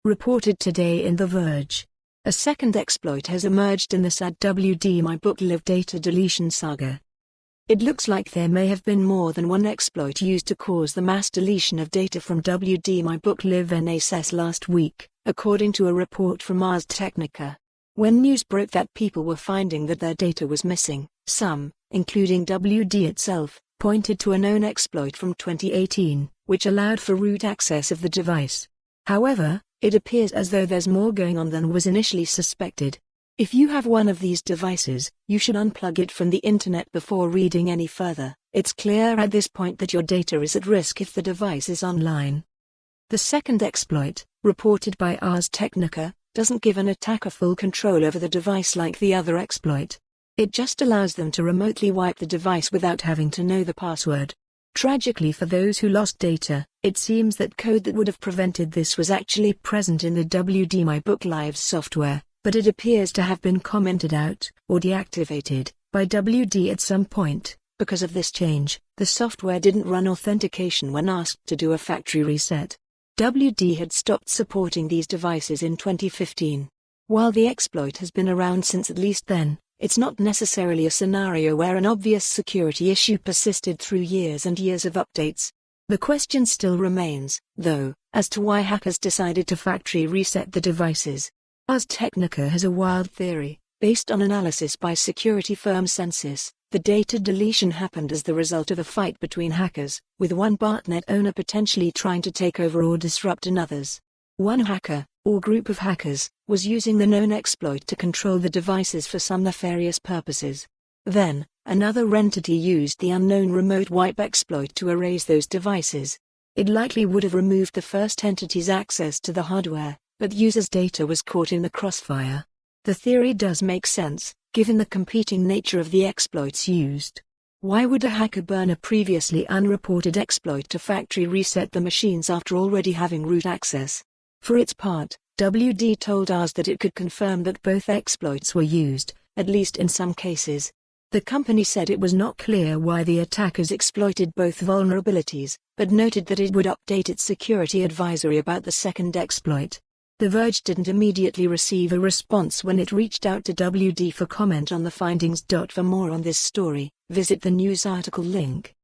reported today in The Verge. A second exploit has emerged in the SAD WD-MyBookLive data deletion saga. It looks like there may have been more than one exploit used to cause the mass deletion of data from WD-MyBookLive NASes last week, according to a report from Ars Technica. When news broke that people were finding that their data was missing, some, including WD itself, pointed to a known exploit from 2018, which allowed for root access of the device. However, it appears as though there's more going on than was initially suspected. If you have one of these devices, you should unplug it from the internet before reading any further. It's clear at this point that your data is at risk if the device is online. The second exploit, reported by Ars Technica, doesn't give an attacker full control over the device like the other exploit. It just allows them to remotely wipe the device without having to know the password. Tragically for those who lost data, it seems that code that would have prevented this was actually present in the WD-MyBookLive software, but it appears to have been commented out, or deactivated, by WD at some point. Because of this change, the software didn't run authentication when asked to do a factory reset. WD had stopped supporting these devices in 2015. While the exploit has been around since at least then, it's not necessarily a scenario where an obvious security issue persisted through years and years of updates. The question still remains, though, as to why hackers decided to factory reset the devices. Ars Technica has a wild theory, based on analysis by security firm NASes. The data deletion happened as the result of a fight between hackers, with one botnet owner potentially trying to take over or disrupt another's. One hacker, or group of hackers, was using the known exploit to control the devices for some nefarious purposes. Then, another entity used the unknown remote wipe exploit to erase those devices. It likely would have removed the first entity's access to the hardware, but users' data was caught in the crossfire. The theory does make sense, given the competing nature of the exploits used. Why would a hacker burn a previously unreported exploit to factory reset the machines after already having root access? For its part, WD told Ars that it could confirm that both exploits were used, at least in some cases. The company said it was not clear why the attackers exploited both vulnerabilities, but noted that it would update its security advisory about the second exploit. The Verge didn't immediately receive a response when it reached out to WD for comment on the findings. For more on this story, visit the news article link.